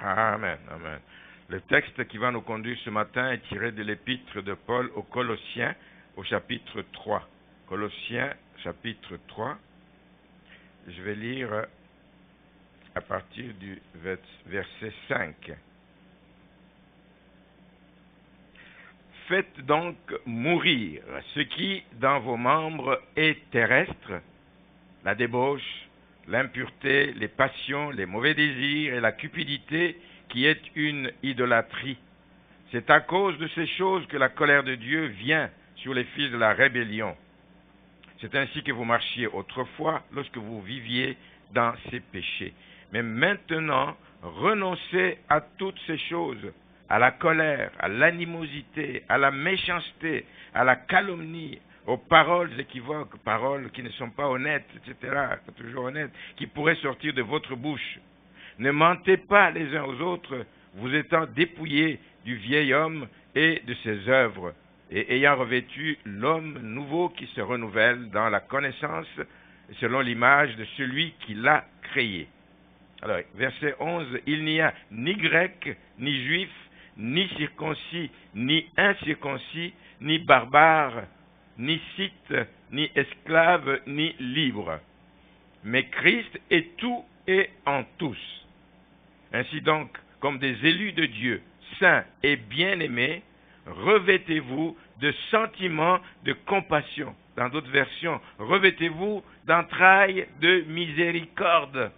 Amen, amen. Le texte qui va nous conduire ce matin est tiré de l'épître de Paul aux Colossiens, au chapitre 3. Colossiens, chapitre 3. Je vais lire à partir du verset 5. Faites donc mourir ce qui, dans vos membres, est terrestre, la débauche, l'impureté, les passions, les mauvais désirs et la cupidité qui est une idolâtrie. C'est à cause de ces choses que la colère de Dieu vient sur les fils de la rébellion. C'est ainsi que vous marchiez autrefois lorsque vous viviez dans ces péchés. Mais maintenant, renoncez à toutes ces choses, à la colère, à l'animosité, à la méchanceté, à la calomnie, aux paroles équivoques, paroles qui ne sont pas honnêtes, etc., pas toujours honnêtes, qui pourraient sortir de votre bouche. Ne mentez pas les uns aux autres, vous étant dépouillés du vieil homme et de ses œuvres, et ayant revêtu l'homme nouveau qui se renouvelle dans la connaissance selon l'image de celui qui l'a créé. Alors, verset 11, il n'y a ni grec, ni juif, ni circoncis, ni incirconcis, ni barbare, ni scythe, ni esclave, ni libre. Mais Christ est tout et en tous. Ainsi donc, comme des élus de Dieu, saints et bien-aimés, revêtez-vous de sentiments de compassion. Dans d'autres versions, revêtez-vous d'entrailles de miséricorde,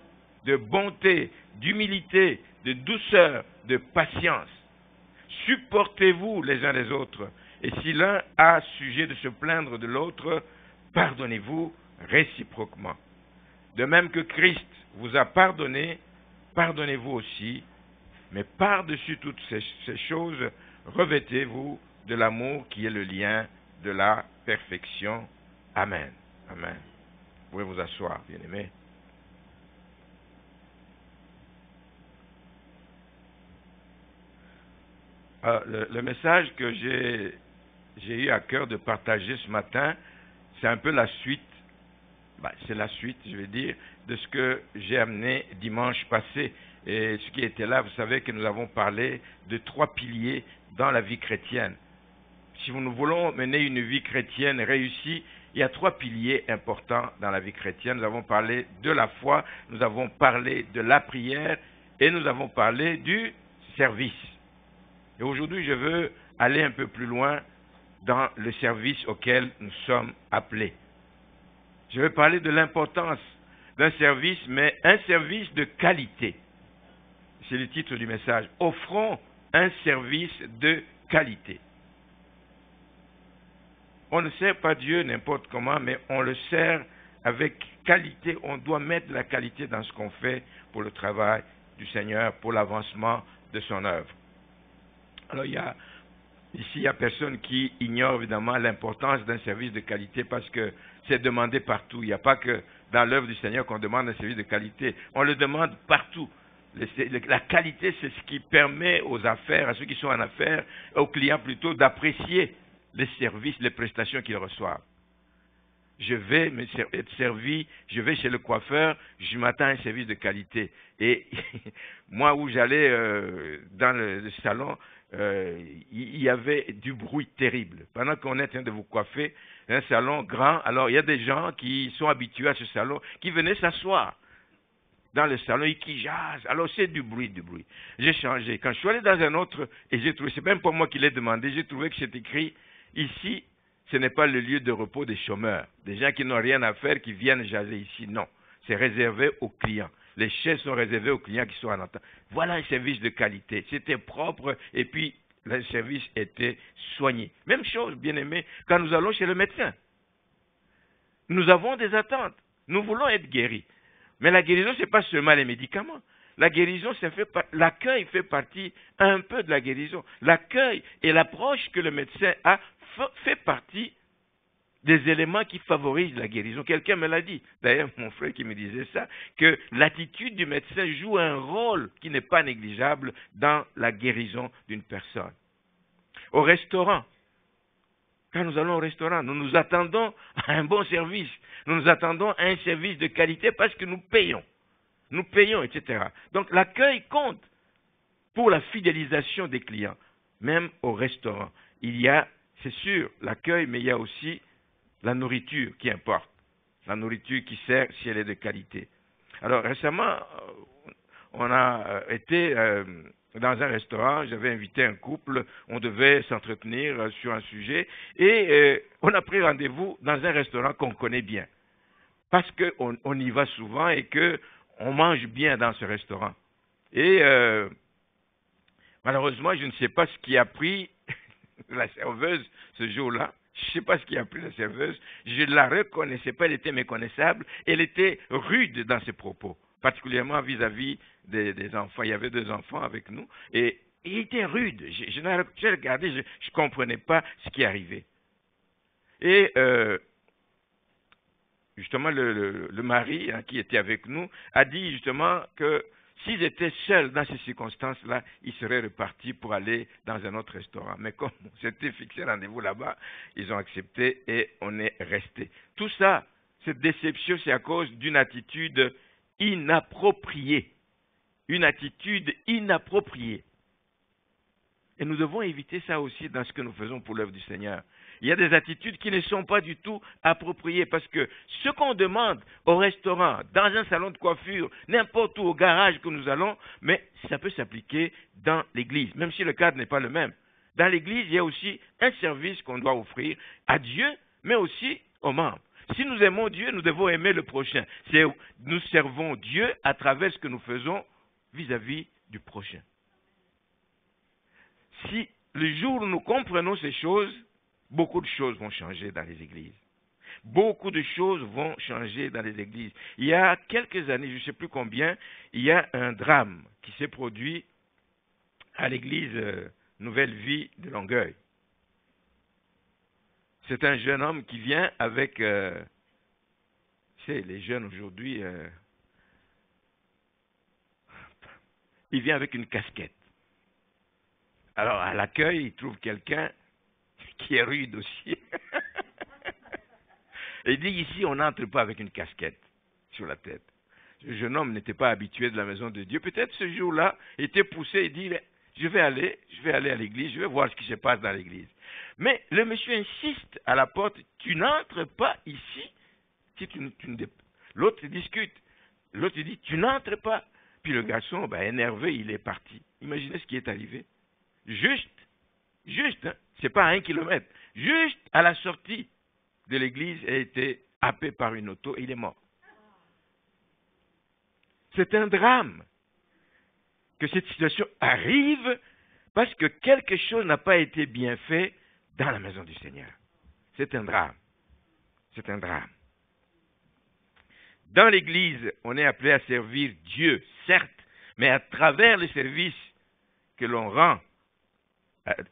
de bonté, d'humilité, de douceur, de patience. Supportez-vous les uns les autres, et si l'un a sujet de se plaindre de l'autre, pardonnez-vous réciproquement. De même que Christ vous a pardonné, pardonnez-vous aussi, mais par-dessus toutes ces choses, revêtez-vous de l'amour qui est le lien de la perfection. Amen. Amen. Vous pouvez vous asseoir, bien-aimés. Le message que j'ai eu à cœur de partager ce matin, c'est un peu la suite, c'est la suite, je vais dire, de ce que j'ai amené dimanche passé. Et ce qui était là, vous savez que nous avons parlé de 3 piliers dans la vie chrétienne. Si nous voulons mener une vie chrétienne réussie, il y a 3 piliers importants dans la vie chrétienne. Nous avons parlé de la foi, nous avons parlé de la prière et nous avons parlé du service. Et aujourd'hui, je veux aller un peu plus loin dans le service auquel nous sommes appelés. Je vais parler de l'importance d'un service, mais un service de qualité. C'est le titre du message. Offrons un service de qualité. On ne sert pas Dieu n'importe comment, mais on le sert avec qualité. On doit mettre de la qualité dans ce qu'on fait pour le travail du Seigneur, pour l'avancement de son œuvre. Alors, ici, il n'y a personne qui ignore évidemment l'importance d'un service de qualité parce que c'est demandé partout. Il n'y a pas que dans l'œuvre du Seigneur qu'on demande un service de qualité. On le demande partout. La qualité, c'est ce qui permet aux affaires, à ceux qui sont en affaires, aux clients plutôt, d'apprécier les services, les prestations qu'ils reçoivent. Je vais être servi, je vais chez le coiffeur, je m'attends à un service de qualité. Et moi, où j'allais dans le salon, il y avait du bruit terrible. Pendant qu'on est en train de vous coiffer, un salon grand, alors il y a des gens qui sont habitués à ce salon, qui venaient s'asseoir dans le salon et qui jasent. Alors c'est du bruit. J'ai changé. Quand je suis allé dans un autre, et j'ai trouvé, c'est même pas moi qui l'ai demandé, j'ai trouvé que c'est écrit, ici, ce n'est pas le lieu de repos des chômeurs, des gens qui n'ont rien à faire, qui viennent jaser ici. Non, c'est réservé aux clients. Les chaises sont réservées aux clients qui sont en attente. Voilà un service de qualité. C'était propre et puis le service était soigné. Même chose, bien aimé, quand nous allons chez le médecin. Nous avons des attentes. Nous voulons être guéris. Mais la guérison, ce n'est pas seulement les médicaments. La guérison, l'accueil fait partie un peu de la guérison. L'accueil et l'approche que le médecin a fait partie des éléments qui favorisent la guérison. Quelqu'un me l'a dit, d'ailleurs mon frère qui me disait ça, que l'attitude du médecin joue un rôle qui n'est pas négligeable dans la guérison d'une personne. Au restaurant, quand nous allons au restaurant, nous nous attendons à un bon service, nous nous attendons à un service de qualité parce que nous payons, etc. Donc l'accueil compte. pour la fidélisation des clients, même au restaurant. Il y a, c'est sûr, l'accueil, mais il y a aussi la nourriture qui importe. La nourriture qui sert si elle est de qualité. Alors récemment, on a été dans un restaurant, j'avais invité un couple, on devait s'entretenir sur un sujet et on a pris rendez-vous dans un restaurant qu'on connaît bien. Parce qu'on y va souvent et qu'on mange bien dans ce restaurant. Et malheureusement, je ne sais pas ce qui a pris la serveuse ce jour-là. Je ne sais pas ce qui a pris la serveuse. Je ne la reconnaissais pas, elle était méconnaissable. Elle était rude dans ses propos, particulièrement vis-à-vis des enfants. Il y avait 2 enfants avec nous. Et il était rude. J'ai regardé, je ne comprenais pas ce qui arrivait. Et justement, le mari qui était avec nous a dit justement que s'ils étaient seuls dans ces circonstances-là, ils seraient repartis pour aller dans un autre restaurant. Mais comme on s'était fixé rendez-vous là-bas, ils ont accepté et on est resté. Tout ça, cette déception, c'est à cause d'une attitude inappropriée. Une attitude inappropriée. Et nous devons éviter ça aussi dans ce que nous faisons pour l'œuvre du Seigneur. Il y a des attitudes qui ne sont pas du tout appropriées parce que ce qu'on demande au restaurant, dans un salon de coiffure, n'importe où au garage que nous allons, mais ça peut s'appliquer dans l'église, même si le cadre n'est pas le même. Dans l'église, il y a aussi un service qu'on doit offrir à Dieu, mais aussi aux membres. Si nous aimons Dieu, nous devons aimer le prochain. Nous servons Dieu à travers ce que nous faisons vis-à-vis du prochain. Si le jour où nous comprenons ces choses, beaucoup de choses vont changer dans les églises. Beaucoup de choses vont changer dans les églises. Il y a quelques années, je ne sais plus combien, il y a un drame qui s'est produit à l'église Nouvelle Vie de Longueuil. C'est un jeune homme qui vient avec, les jeunes aujourd'hui, il vient avec une casquette. Alors, à l'accueil, il trouve quelqu'un qui est rude aussi. Et il dit, ici, on n'entre pas avec une casquette sur la tête. Le jeune homme n'était pas habitué de la maison de Dieu. Peut-être ce jour-là, il était poussé et dit, je vais aller à l'église, je vais voir ce qui se passe dans l'église. Mais le monsieur insiste à la porte, tu n'entres pas ici. Si l'autre discute. L'autre dit, tu n'entres pas. Puis le garçon, énervé, il est parti. Imaginez ce qui est arrivé. Juste, hein, c'est pas à 1 kilomètre, juste à la sortie de l'église, il a été happé par une auto et il est mort. C'est un drame que cette situation arrive parce que quelque chose n'a pas été bien fait dans la maison du Seigneur. C'est un drame. C'est un drame. Dans l'église, on est appelé à servir Dieu, certes, mais à travers le service que l'on rend,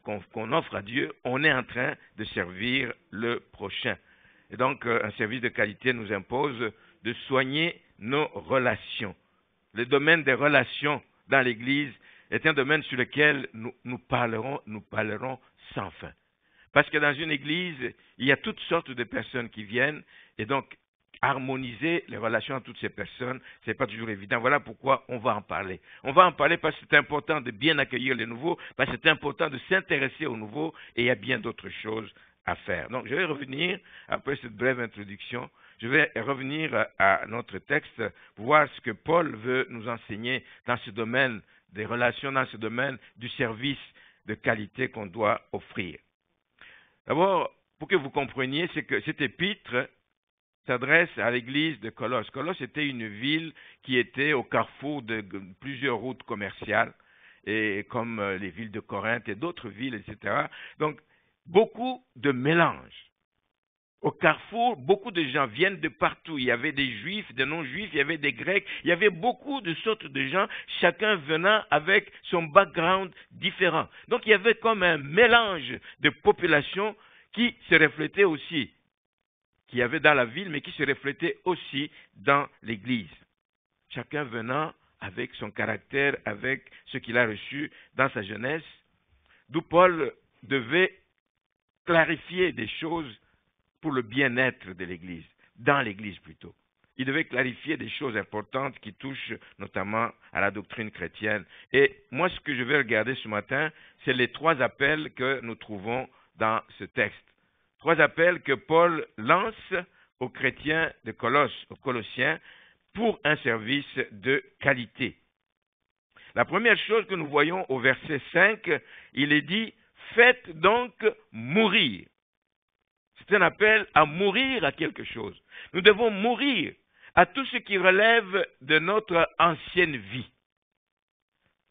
qu'on offre à Dieu, on est en train de servir le prochain. Et donc, un service de qualité nous impose de soigner nos relations. Le domaine des relations dans l'Église est un domaine sur lequel nous parlerons sans fin. Parce que dans une Église, il y a toutes sortes de personnes qui viennent, et donc, harmoniser les relations entre toutes ces personnes, ce n'est pas toujours évident. Voilà pourquoi on va en parler. On va en parler parce que c'est important de bien accueillir les nouveaux, parce que c'est important de s'intéresser aux nouveaux, et il y a bien d'autres choses à faire. Donc, je vais revenir, après cette brève introduction, je vais revenir à notre texte pour voir ce que Paul veut nous enseigner dans ce domaine des relations, dans ce domaine du service de qualité qu'on doit offrir. D'abord, pour que vous compreniez, c'est que cette épître s'adresse à l'église de Colosse. Colosse était une ville qui était au carrefour de plusieurs routes commerciales, et comme les villes de Corinthe et d'autres villes, etc. Donc, beaucoup de mélanges. Au carrefour, beaucoup de gens viennent de partout. Il y avait des juifs, des non-juifs, il y avait des grecs, il y avait beaucoup de sortes de gens, chacun venant avec son background différent. Donc, il y avait comme un mélange de populations qui se reflétait aussi, qu'il y avait dans la ville, mais qui se reflétait aussi dans l'église. Chacun venant avec son caractère, avec ce qu'il a reçu dans sa jeunesse, d'où Paul devait clarifier des choses pour le bien-être de l'église, dans l'église plutôt. il devait clarifier des choses importantes qui touchent notamment à la doctrine chrétienne. Et moi, ce que je vais regarder ce matin, c'est les 3 appels que nous trouvons dans ce texte. 3 appels que Paul lance aux chrétiens de Colosse, aux Colossiens, pour un service de qualité. La première chose que nous voyons au verset 5, il est dit « Faites donc mourir ». C'est un appel à mourir à quelque chose. Nous devons mourir à tout ce qui relève de notre ancienne vie.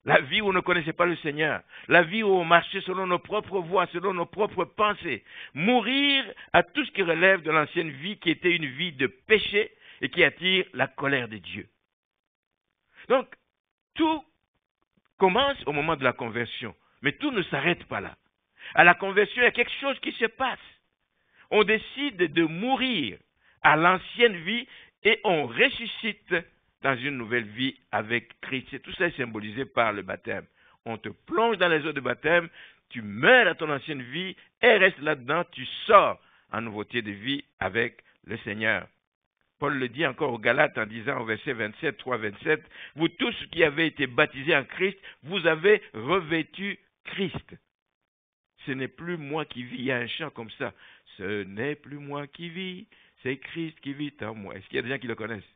La vie où on ne connaissait pas le Seigneur, la vie où on marchait selon nos propres voies, selon nos propres pensées. Mourir à tout ce qui relève de l'ancienne vie qui était une vie de péché et qui attire la colère de Dieu. Donc, tout commence au moment de la conversion, mais tout ne s'arrête pas là. À la conversion, il y a quelque chose qui se passe. On décide de mourir à l'ancienne vie et on ressuscite dans une nouvelle vie avec Christ. Et tout ça est symbolisé par le baptême. On te plonge dans les eaux de baptême, tu meurs à ton ancienne vie et restes là-dedans, tu sors en nouveauté de vie avec le Seigneur. Paul le dit encore aux Galates en disant au verset 27, 3, 27, « Vous tous qui avez été baptisés en Christ, vous avez revêtu Christ. » Ce n'est plus moi qui vis. Il y a un chant comme ça. « Ce n'est plus moi qui vis, c'est Christ qui vit en moi. » Est-ce qu'il y a des gens qui le connaissent?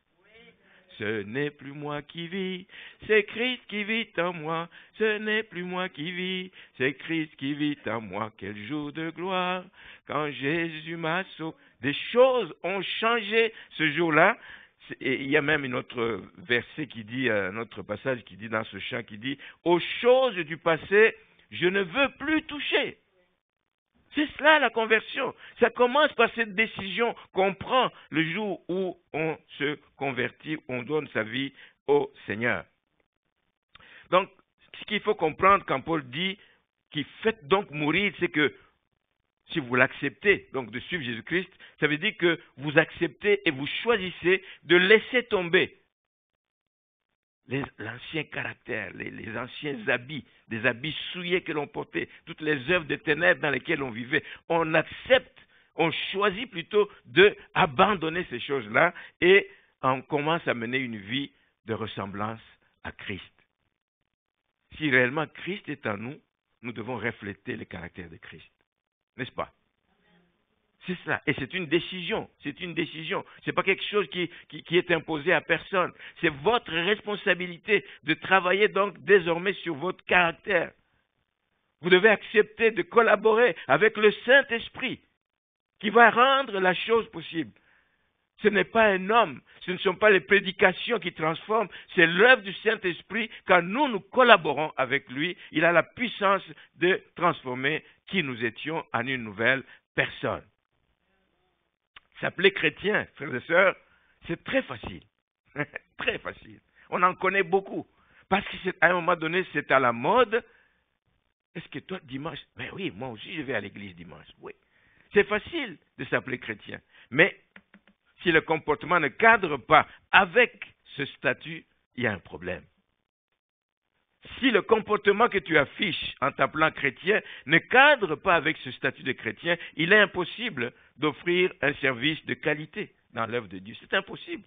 Ce n'est plus moi qui vis, c'est Christ qui vit en moi. Ce n'est plus moi qui vis, c'est Christ qui vit en moi. Quel jour de gloire, quand Jésus m'a sauvé. Des choses ont changé ce jour-là. Et il y a même un autre verset qui dit, un autre passage qui dit dans ce chant, qui dit « Aux choses du passé, je ne veux plus toucher. » C'est cela la conversion. Ça commence par cette décision qu'on prend le jour où on se convertit, on donne sa vie au Seigneur. Donc, ce qu'il faut comprendre quand Paul dit qu'il fait donc mourir, c'est que si vous l'acceptez, donc de suivre Jésus-Christ, ça veut dire que vous acceptez et vous choisissez de laisser tomber l'ancien caractère, les anciens habits, des habits souillés que l'on portait, toutes les œuvres de ténèbres dans lesquelles on vivait. On accepte, on choisit plutôt d'abandonner ces choses-là et on commence à mener une vie de ressemblance à Christ. Si réellement Christ est en nous, nous devons refléter le caractère de Christ. N'est-ce pas? C'est cela. Et c'est une décision. C'est une décision. Ce n'est pas quelque chose qui est imposé à personne. C'est votre responsabilité de travailler donc désormais sur votre caractère. Vous devez accepter de collaborer avec le Saint-Esprit qui va rendre la chose possible. Ce n'est pas un homme, ce ne sont pas les prédications qui transforment, c'est l'œuvre du Saint-Esprit. Quand nous collaborons avec lui, il a la puissance de transformer qui nous étions en une nouvelle personne. S'appeler chrétien, frères et sœurs, c'est très facile. Très facile. On en connaît beaucoup. Parce qu'à un moment donné, c'est à la mode. Est-ce que toi, dimanche, ben oui, moi aussi, je vais à l'église dimanche. Oui. C'est facile de s'appeler chrétien. Mais si le comportement ne cadre pas avec ce statut, il y a un problème. Si le comportement que tu affiches en t'appelant chrétien ne cadre pas avec ce statut de chrétien, il est impossible d'offrir un service de qualité dans l'œuvre de Dieu. C'est impossible.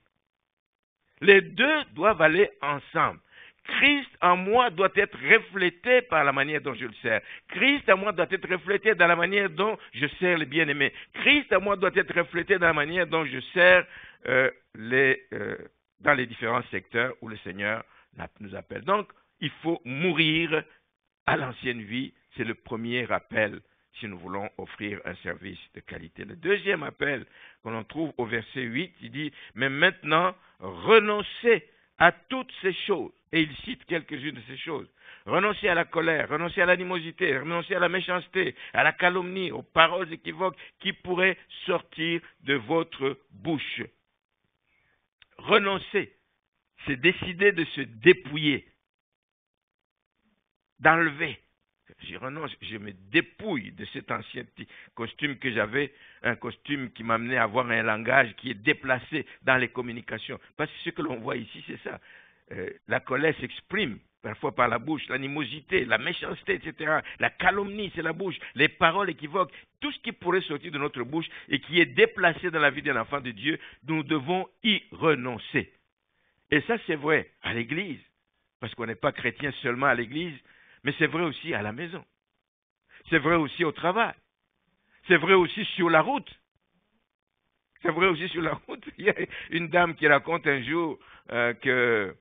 Les deux doivent aller ensemble. Christ en moi doit être reflété par la manière dont je le sers. Christ en moi doit être reflété dans la manière dont je sers les bien-aimés. Christ en moi doit être reflété dans la manière dont je sers dans les différents secteurs où le Seigneur nous appelle. Donc, il faut mourir à l'ancienne vie. C'est le premier appel si nous voulons offrir un service de qualité. Le deuxième appel qu'on trouve au verset 8, il dit « Mais maintenant, renoncez à toutes ces choses. » Et il cite quelques-unes de ces choses. Renoncez à la colère, renoncez à l'animosité, renoncez à la méchanceté, à la calomnie, aux paroles équivoques qui pourraient sortir de votre bouche. Renoncer, c'est décider de se dépouiller, d'enlever. Je renonce, je me dépouille de cet ancien petit costume que j'avais, un costume qui m'amenait à avoir un langage qui est déplacé dans les communications. Parce que ce que l'on voit ici, c'est ça. La colère s'exprime parfois par la bouche, l'animosité, la méchanceté, etc. La calomnie, c'est la bouche, les paroles équivoques, tout ce qui pourrait sortir de notre bouche et qui est déplacé dans la vie d'un enfant de Dieu, nous devons y renoncer. Et ça, c'est vrai à l'église, parce qu'on n'est pas chrétien seulement à l'église, mais c'est vrai aussi à la maison. C'est vrai aussi au travail. C'est vrai aussi sur la route. C'est vrai aussi sur la route. Il y a une dame qui raconte un jour que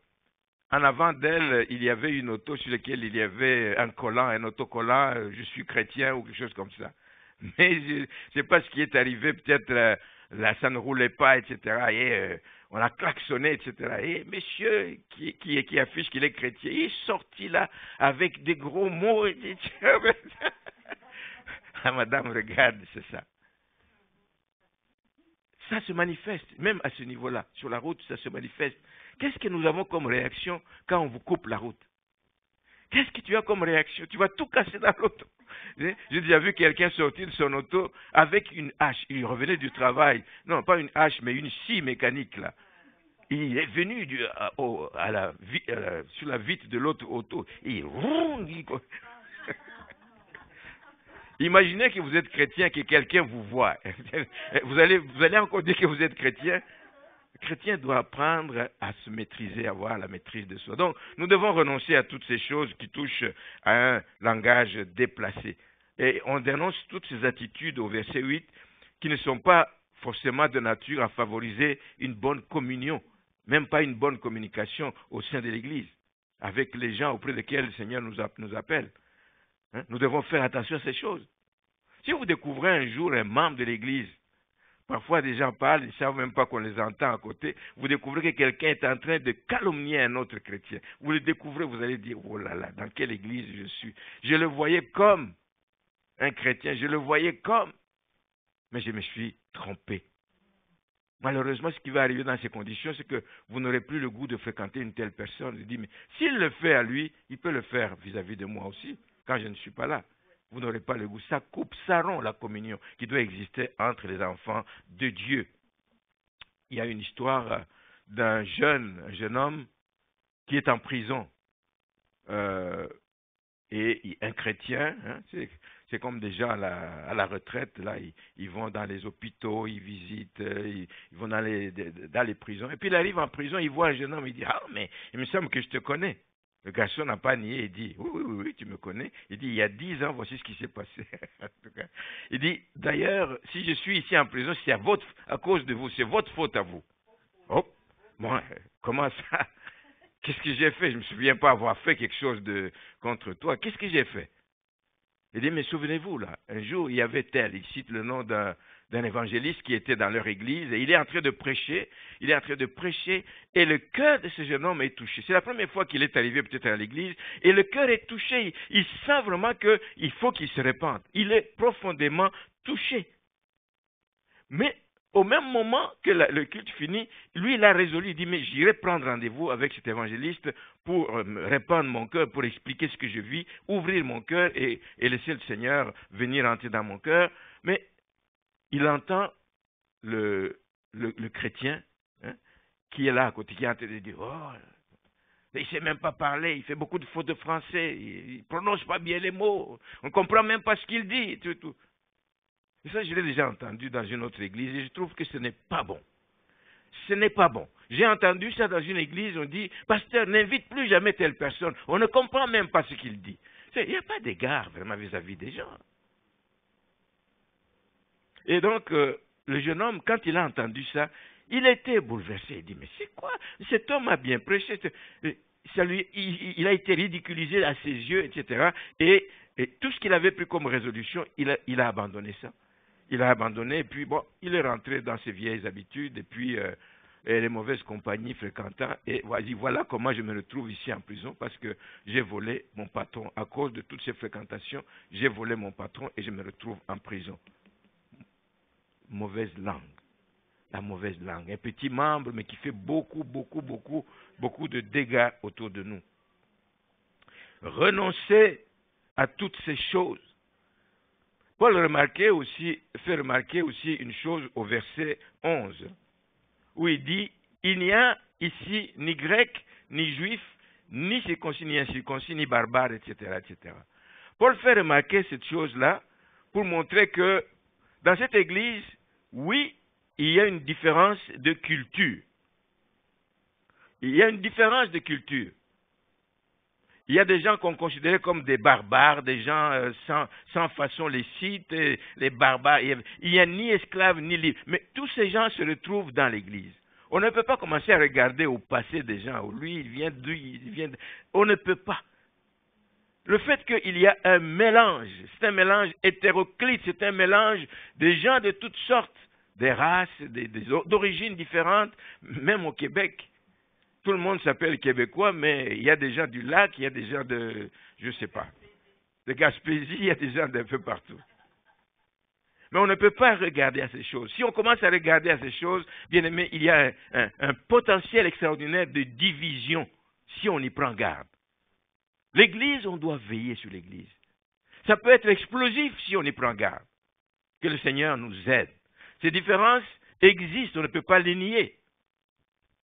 en avant d'elle, il y avait une auto sur laquelle il y avait un collant, un autocollant, je suis chrétien ou quelque chose comme ça. Mais je ne sais pas ce qui est arrivé, peut-être là, ça ne roulait pas, etc. Et on a klaxonné, etc. Et monsieur qui affiche qu'il est chrétien, il est sorti là avec des gros mots, etc. Ah, madame, regarde, c'est ça. Ça se manifeste, même à ce niveau-là, sur la route, ça se manifeste. Qu'est-ce que nous avons comme réaction quand on vous coupe la route? Qu'est-ce que tu as comme réaction? Tu vas tout casser dans l'auto. J'ai déjà vu quelqu'un sortir de son auto avec une hache. Il revenait du travail. Non, pas une hache, mais une scie mécanique, là. Il est venu sur la vitre de l'autre auto. Et imaginez que vous êtes chrétien, que quelqu'un vous voit. Vous allez encore dire que vous êtes chrétien. Le chrétien doit apprendre à se maîtriser, à avoir la maîtrise de soi. Donc, nous devons renoncer à toutes ces choses qui touchent à un langage déplacé. Et on dénonce toutes ces attitudes au verset 8 qui ne sont pas forcément de nature à favoriser une bonne communion, même pas une bonne communication au sein de l'Église, avec les gens auprès desquels le Seigneur nous appelle. Nous devons faire attention à ces choses. Si vous découvrez un jour un membre de l'Église, parfois des gens parlent, ils ne savent même pas qu'on les entend à côté, vous découvrez que quelqu'un est en train de calomnier un autre chrétien. Vous le découvrez, vous allez dire, oh là là, dans quelle église je suis? Je le voyais comme un chrétien, je le voyais comme, mais je me suis trompé. Malheureusement, ce qui va arriver dans ces conditions, c'est que vous n'aurez plus le goût de fréquenter une telle personne. Je dis, mais s'il le fait à lui, il peut le faire vis-à-vis de moi aussi, quand je ne suis pas là. Vous n'aurez pas le goût. Ça coupe, ça rompt la communion qui doit exister entre les enfants de Dieu. Il y a une histoire d'un jeune homme qui est en prison. Et un chrétien, hein, c'est comme des gens à la retraite, là, ils vont dans les hôpitaux, ils visitent, ils vont dans les prisons. Et puis il arrive en prison, il voit un jeune homme, il dit, ah, mais il me semble que je te connais. Le garçon n'a pas nié, il dit, oui, tu me connais. Il dit, il y a 10 ans, voici ce qui s'est passé. Il dit, d'ailleurs, si je suis ici en prison, c'est à cause de vous, c'est votre faute à vous. Oh, bon, comment ça? Qu'est-ce que j'ai fait? Je ne me souviens pas avoir fait quelque chose contre toi. Qu'est-ce que j'ai fait? Il dit, mais souvenez-vous, là, un jour, il y avait tel, il cite le nom d'un évangéliste qui était dans leur église, et il est en train de prêcher, et le cœur de ce jeune homme est touché. C'est la première fois qu'il est arrivé peut-être à l'église, et le cœur est touché, il sent vraiment qu'il faut qu'il se répande. Il est profondément touché. Mais au même moment que le culte finit, lui, il a résolu, il dit, mais j'irai prendre rendez-vous avec cet évangéliste pour répandre mon cœur, pour expliquer ce que je vis, ouvrir mon cœur et laisser le Seigneur venir entrer dans mon cœur. Mais il entend le chrétien qui est là à côté, qui est en train de dire, oh, il ne sait même pas parler, il fait beaucoup de fautes de français, il ne prononce pas bien les mots, on ne comprend même pas ce qu'il dit, tout. Et ça, je l'ai déjà entendu dans une autre église et je trouve que ce n'est pas bon. Ce n'est pas bon. J'ai entendu ça dans une église, on dit, pasteur, n'invite plus jamais telle personne, on ne comprend même pas ce qu'il dit. Il n'y a pas d'égard vraiment vis-à-vis des gens. Et donc, le jeune homme, quand il a entendu ça, il était bouleversé. Il dit, mais c'est quoi? Cet homme a bien prêché. Il a été ridiculisé à ses yeux, etc. Et tout ce qu'il avait pris comme résolution, il a abandonné ça. Il a abandonné, et puis bon, il est rentré dans ses vieilles habitudes, et puis les mauvaises compagnies fréquentant, et voilà comment je me retrouve ici en prison, parce que j'ai volé mon patron. À cause de toutes ces fréquentations, j'ai volé mon patron, et je me retrouve en prison. Mauvaise langue. La mauvaise langue. Un petit membre, mais qui fait beaucoup de dégâts autour de nous. Renoncer à toutes ces choses. Paul fait remarquer aussi une chose au verset 11, où il dit, il n'y a ici ni grec, ni juif, ni circoncis, ni incirconcis, ni barbare, etc., etc. Paul fait remarquer cette chose-là pour montrer que dans cette église, oui, il y a une différence de culture. Il y a une différence de culture. Il y a des gens qu'on considérait comme des barbares, des gens sans façon licite, les barbares. Il n'y a ni esclaves ni libres. Mais tous ces gens se retrouvent dans l'église. On ne peut pas commencer à regarder au passé des gens. Oh, lui, il vient d'où, il vient. On ne peut pas. Le fait qu'il y a un mélange, c'est un mélange hétéroclite, c'est un mélange de gens de toutes sortes, des races, d'origines différentes, même au Québec. Tout le monde s'appelle Québécois, mais il y a des gens du lac, il y a des gens de, je ne sais pas, de Gaspésie, il y a des gens d'un peu partout. Mais on ne peut pas regarder à ces choses. Si on commence à regarder à ces choses, bien aimé, il y a un potentiel extraordinaire de division si on y prend garde. L'Église, on doit veiller sur l'Église. Ça peut être explosif si on y prend garde. Que le Seigneur nous aide. Ces différences existent, on ne peut pas les nier.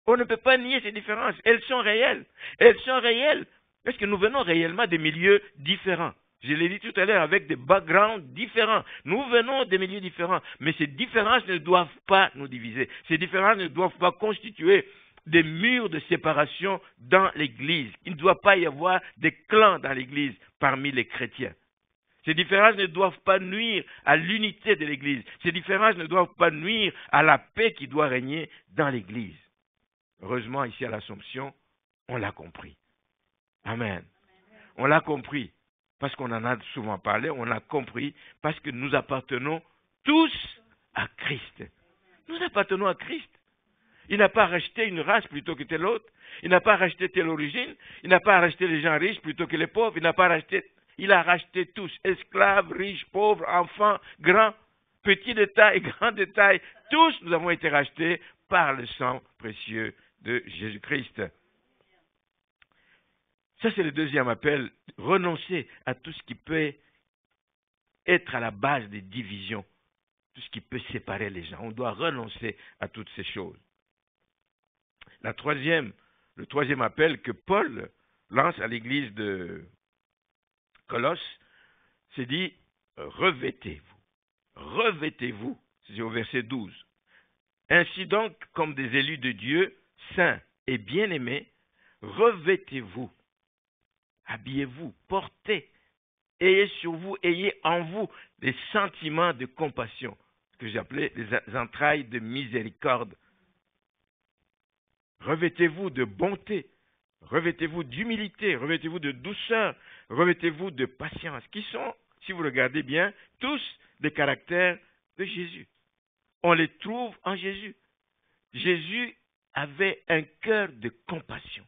On ne peut pas nier ces différences. Elles sont réelles. Elles sont réelles parce que nous venons réellement des milieux différents. Je l'ai dit tout à l'heure, avec des backgrounds différents. Nous venons des milieux différents. Mais ces différences ne doivent pas nous diviser. Ces différences ne doivent pas constituer des murs de séparation dans l'Église. Il ne doit pas y avoir des clans dans l'Église parmi les chrétiens. Ces différences ne doivent pas nuire à l'unité de l'Église. Ces différences ne doivent pas nuire à la paix qui doit régner dans l'Église. Heureusement, ici à l'Assomption, on l'a compris. Amen. On l'a compris parce qu'on en a souvent parlé, on l'a compris parce que nous appartenons tous à Christ. Nous appartenons à Christ. Il n'a pas racheté une race plutôt que telle autre. Il n'a pas racheté telle origine. Il n'a pas racheté les gens riches plutôt que les pauvres. Il n'a pas racheté. Il a racheté tous, esclaves, riches, pauvres, enfants, grands, petits de taille, grands de taille. Tous nous avons été rachetés par le sang précieux de Jésus-Christ. Ça, c'est le deuxième appel. Renoncer à tout ce qui peut être à la base des divisions, tout ce qui peut séparer les gens. On doit renoncer à toutes ces choses. Le troisième appel que Paul lance à l'église de Colosse, c'est dit, revêtez-vous. Revêtez-vous, c'est au verset 12. Ainsi donc, comme des élus de Dieu, saints et bien-aimés, revêtez-vous, habillez-vous, portez, ayez sur vous, ayez en vous des sentiments de compassion, ce que j'appelais les entrailles de miséricorde. Revêtez-vous de bonté, revêtez-vous d'humilité, revêtez-vous de douceur, revêtez-vous de patience, qui sont, si vous regardez bien, tous des caractères de Jésus. On les trouve en Jésus. Jésus avait un cœur de compassion.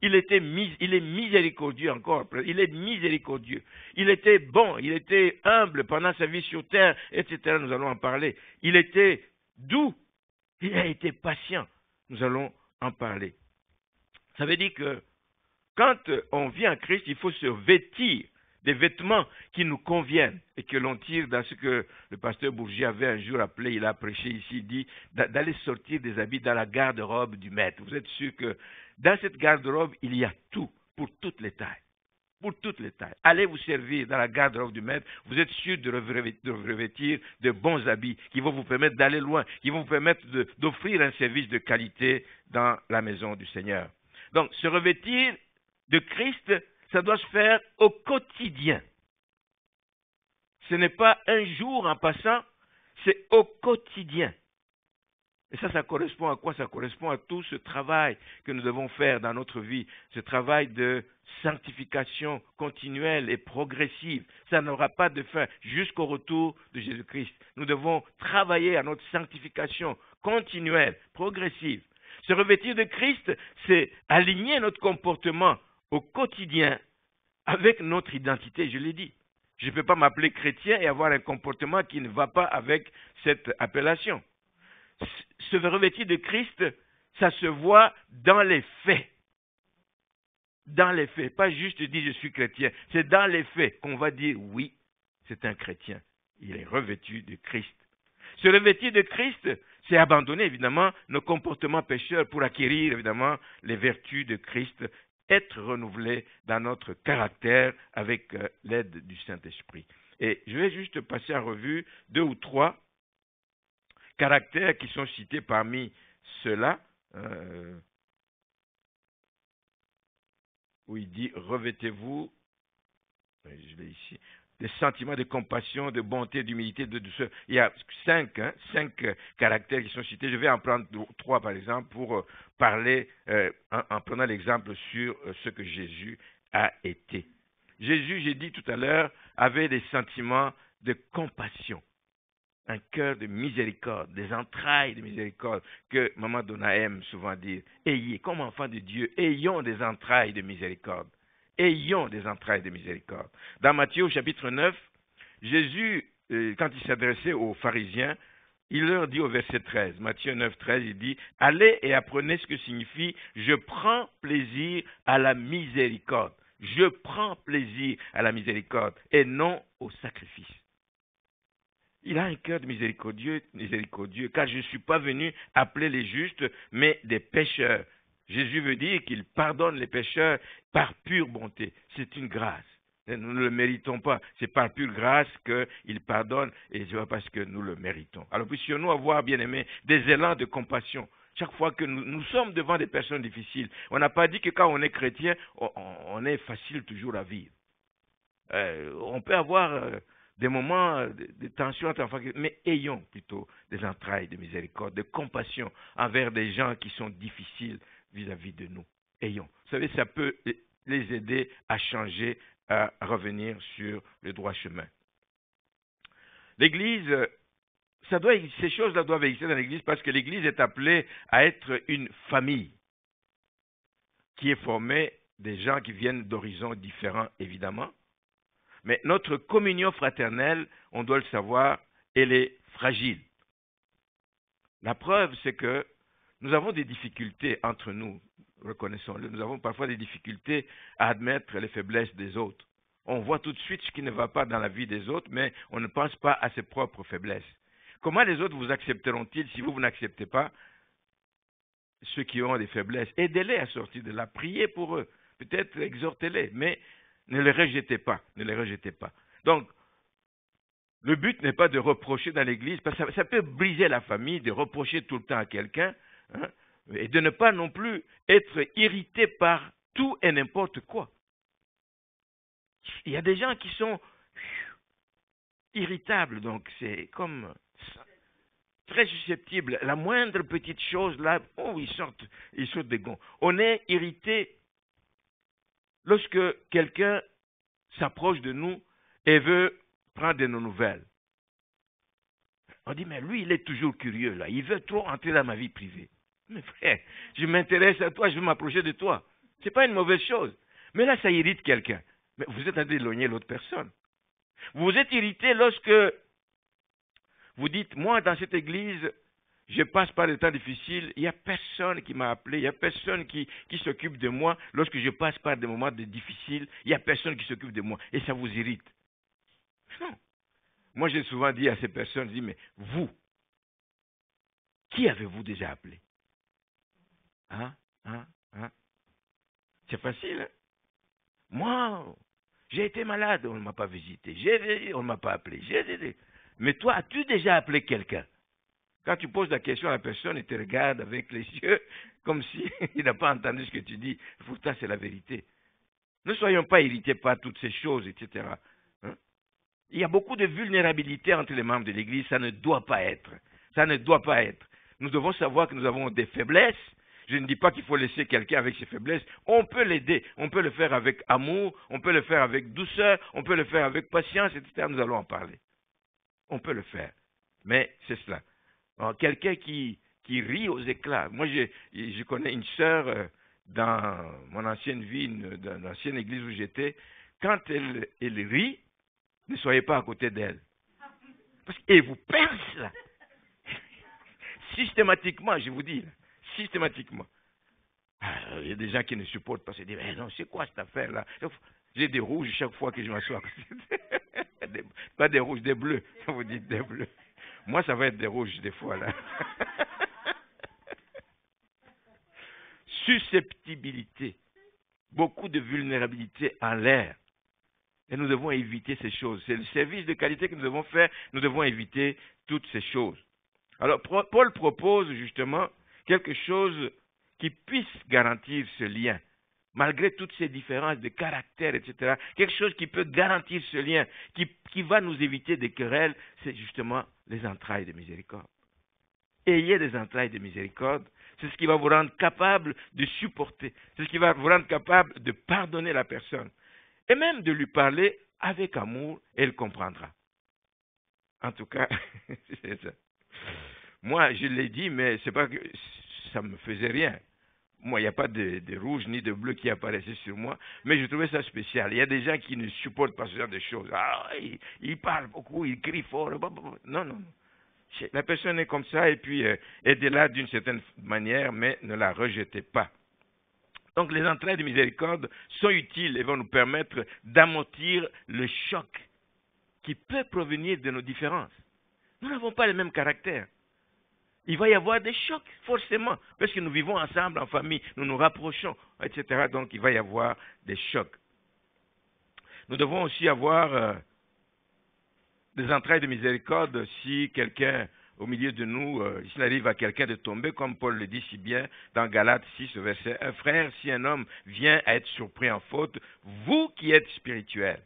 Il est miséricordieux encore, il est miséricordieux. Il était bon, il était humble pendant sa vie sur terre, etc. Nous allons en parler. Il était doux, il a été patient. Nous allons en parler. Ça veut dire que quand on vient en Christ, il faut se vêtir des vêtements qui nous conviennent et que l'on tire dans ce que le pasteur Bourget avait un jour appelé, il a prêché ici, il dit d'aller sortir des habits dans la garde-robe du maître. Vous êtes sûr que dans cette garde-robe, il y a tout pour toutes les tailles. Pour toutes les tailles. Allez vous servir dans la garde-robe du maître, vous êtes sûr de revêtir de bons habits qui vont vous permettre d'aller loin, qui vont vous permettre d'offrir un service de qualité dans la maison du Seigneur. Donc, se revêtir de Christ, ça doit se faire au quotidien. Ce n'est pas un jour en passant, c'est au quotidien. Et ça correspond à quoi? Ça correspond à tout ce travail que nous devons faire dans notre vie, ce travail de sanctification continuelle et progressive. Ça n'aura pas de fin jusqu'au retour de Jésus-Christ. Nous devons travailler à notre sanctification continuelle, progressive. Se revêtir de Christ, c'est aligner notre comportement au quotidien avec notre identité, je l'ai dit. Je ne peux pas m'appeler chrétien et avoir un comportement qui ne va pas avec cette appellation. Se revêtir de Christ, ça se voit dans les faits. Dans les faits, pas juste dire je suis chrétien, c'est dans les faits qu'on va dire oui, c'est un chrétien. Il est revêtu de Christ. Se revêtir de Christ, c'est abandonner évidemment nos comportements pécheurs pour acquérir évidemment les vertus de Christ être renouvelés dans notre caractère avec l'aide du Saint-Esprit. Et je vais juste passer en revue 2 ou 3 caractères qui sont cités parmi ceux-là, où il dit « Revêtez-vous », je l'ai ici, des sentiments de compassion, de bonté, d'humilité, de douceur. Il y a 5 caractères qui sont cités. Je vais en prendre 3 par exemple pour parler en prenant l'exemple sur ce que Jésus a été. Jésus, j'ai dit tout à l'heure, avait des sentiments de compassion, un cœur de miséricorde, des entrailles de miséricorde que Maman Donna aime souvent dire. Ayez, comme enfants de Dieu, ayons des entrailles de miséricorde. Ayons des entrailles de miséricorde. Dans Matthieu au chapitre 9, Jésus, quand il s'adressait aux pharisiens, il leur dit au verset 13, Matthieu 9, 13, il dit « Allez et apprenez ce que signifie « Je prends plaisir à la miséricorde ». Je prends plaisir à la miséricorde et non au sacrifice. Il a un cœur de miséricordieux, car je ne suis pas venu appeler les justes, mais des pécheurs. Jésus veut dire qu'il pardonne les pécheurs par pure bonté. C'est une grâce. Nous ne le méritons pas. C'est par pure grâce qu'il pardonne et ce n'est pas parce que nous le méritons. Alors puissions-nous avoir, bien aimés, des élans de compassion. Chaque fois que nous sommes devant des personnes difficiles, on n'a pas dit que quand on est chrétien, on est facile toujours à vivre. On peut avoir des moments de tension entre enfants, mais ayons plutôt des entrailles de miséricorde, de compassion envers des gens qui sont difficiles vis-à-vis de nous. Ayons. Vous savez, ça peut les aider à changer, à revenir sur le droit chemin. L'Église, ces choses-là doivent exister dans l'Église parce que l'Église est appelée à être une famille qui est formée des gens qui viennent d'horizons différents, évidemment. Mais notre communion fraternelle, on doit le savoir, elle est fragile. La preuve, c'est que nous avons des difficultés entre nous, reconnaissons-le. Nous avons parfois des difficultés à admettre les faiblesses des autres. On voit tout de suite ce qui ne va pas dans la vie des autres, mais on ne pense pas à ses propres faiblesses. Comment les autres vous accepteront-ils si vous n'acceptez pas ceux qui ont des faiblesses? Aidez-les à sortir de là, priez pour eux, peut-être exhortez-les, mais ne les rejetez pas, ne les rejetez pas. Donc, le but n'est pas de reprocher dans l'Église, parce que ça peut briser la famille, de reprocher tout le temps à quelqu'un, hein, et de ne pas non plus être irrité par tout et n'importe quoi. Il y a des gens qui sont irritables, donc c'est comme très susceptibles. La moindre petite chose, là, ils sortent des gonds. On est irrité lorsque quelqu'un s'approche de nous et veut prendre de nos nouvelles. On dit, mais lui, il est toujours curieux, là. Il veut trop entrer dans ma vie privée. Mais frère, je m'intéresse à toi, je veux m'approcher de toi. Ce n'est pas une mauvaise chose. Mais là, ça irrite quelqu'un. Mais vous êtes en train d'éloigner l'autre personne. Vous êtes irrité lorsque vous dites, moi, dans cette église, je passe par des temps difficiles, il n'y a personne qui m'a appelé, il n'y a personne qui s'occupe de moi. Lorsque je passe par des moments difficiles, il n'y a personne qui s'occupe de moi. Et ça vous irrite. Non. Moi, j'ai souvent dit à ces personnes, je dis, mais vous, qui avez-vous déjà appelé? C'est facile, hein? Moi, j'ai été malade, on ne m'a pas visité. On ne m'a pas appelé. Mais toi, as-tu déjà appelé quelqu'un? Quand tu poses la question à la personne, il te regarde avec les yeux comme s'il n'a pas entendu ce que tu dis. Pourtant, c'est la vérité. Ne soyons pas irrités par toutes ces choses, etc. Hein? Il y a beaucoup de vulnérabilité entre les membres de l'Église. Ça ne doit pas être. Ça ne doit pas être. Nous devons savoir que nous avons des faiblesses. Je ne dis pas qu'il faut laisser quelqu'un avec ses faiblesses. On peut l'aider. On peut le faire avec amour. On peut le faire avec douceur. On peut le faire avec patience, etc. Nous allons en parler. On peut le faire. Mais c'est cela. Quelqu'un qui rit aux éclats. Moi, je connais une sœur dans mon ancienne vie, dans l'ancienne église où j'étais. Quand elle rit, ne soyez pas à côté d'elle. Parce qu'elle vous perce, là. Systématiquement, je vous dis, là. Systématiquement. Il y a des gens qui ne supportent pas. Ils disent, non, c'est quoi cette affaire-là? J'ai des rouges chaque fois que je m'assois. Pas des rouges, des bleus. Vous dites des bleus. Moi, ça va être des rouges des fois, là. Susceptibilité. beaucoup de vulnérabilité en l'air. Et nous devons éviter ces choses. C'est le service de qualité que nous devons faire. Nous devons éviter toutes ces choses. Alors, Paul propose justement quelque chose qui puisse garantir ce lien, malgré toutes ces différences de caractère, etc. Quelque chose qui peut garantir ce lien, qui va nous éviter des querelles, c'est justement les entrailles de miséricorde. Ayez des entrailles de miséricorde. C'est ce qui va vous rendre capable de supporter. C'est ce qui va vous rendre capable de pardonner la personne. Et même de lui parler avec amour, et elle comprendra. En tout cas, c'est ça. Moi, je l'ai dit, mais c'est pas que ça me faisait rien. Moi, il n'y a pas de rouge ni de bleu qui apparaissait sur moi, mais je trouvais ça spécial. Il y a des gens qui ne supportent pas ce genre de choses. Ah, ils parlent beaucoup, ils crient fort. Non, non. La personne est comme ça, et puis aidez-la d'une certaine manière, mais ne la rejetez pas. Donc, les entrailles de miséricorde sont utiles et vont nous permettre d'amortir le choc qui peut provenir de nos différences. Nous n'avons pas le même caractère. Il va y avoir des chocs, forcément, parce que nous vivons ensemble en famille, nous nous rapprochons, etc. Donc, il va y avoir des chocs. Nous devons aussi avoir des entrailles de miséricorde si quelqu'un, au milieu de nous, s'il arrive à quelqu'un de tomber, comme Paul le dit si bien dans Galates 6, verset 1, « Frère, si un homme vient à être surpris en faute, vous qui êtes spirituels. »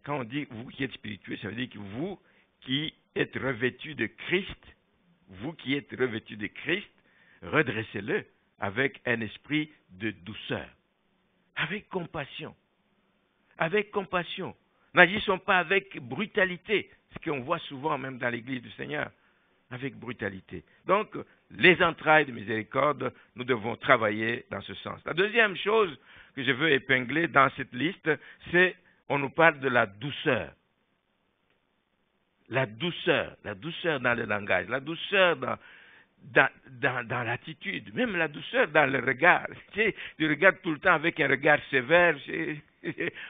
Quand on dit « vous qui êtes spirituels », ça veut dire que vous qui êtes revêtus de Christ, vous qui êtes revêtus de Christ, redressez-le avec un esprit de douceur, avec compassion. Avec compassion. N'agissons pas avec brutalité, ce qu'on voit souvent même dans l'Église du Seigneur, avec brutalité. Donc, les entrailles de miséricorde, nous devons travailler dans ce sens. La deuxième chose que je veux épingler dans cette liste, c'est, on nous parle de la douceur. La douceur dans le langage, la douceur dans l'attitude, même la douceur dans le regard. Tu sais, tu regardes tout le temps avec un regard sévère,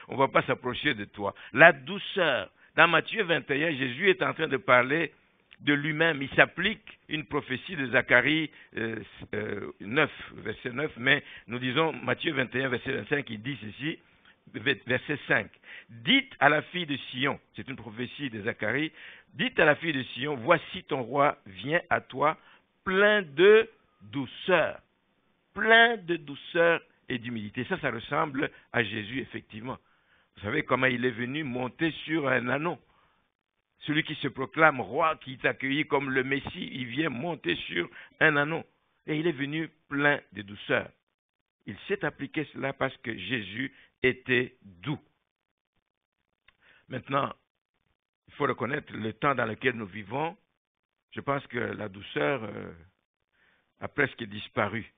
on ne va pas s'approcher de toi. La douceur. Dans Matthieu 21, Jésus est en train de parler de lui-même. Il s'applique une prophétie de Zacharie 9, verset 9, mais nous disons Matthieu 21, verset 25, il dit ceci, verset 5. Dites à la fille de Sion, c'est une prophétie de Zacharie, dites à la fille de Sion, voici ton roi vient à toi, plein de douceur et d'humilité. Ça ressemble à Jésus, effectivement. Vous savez comment il est venu monter sur un anneau. Celui qui se proclame roi, qui est accueilli comme le Messie, il vient monter sur un anneau. Et il est venu plein de douceur. Il s'est appliqué cela parce que Jésus était doux. Maintenant, il faut reconnaître le temps dans lequel nous vivons. Je pense que la douceur a presque disparu.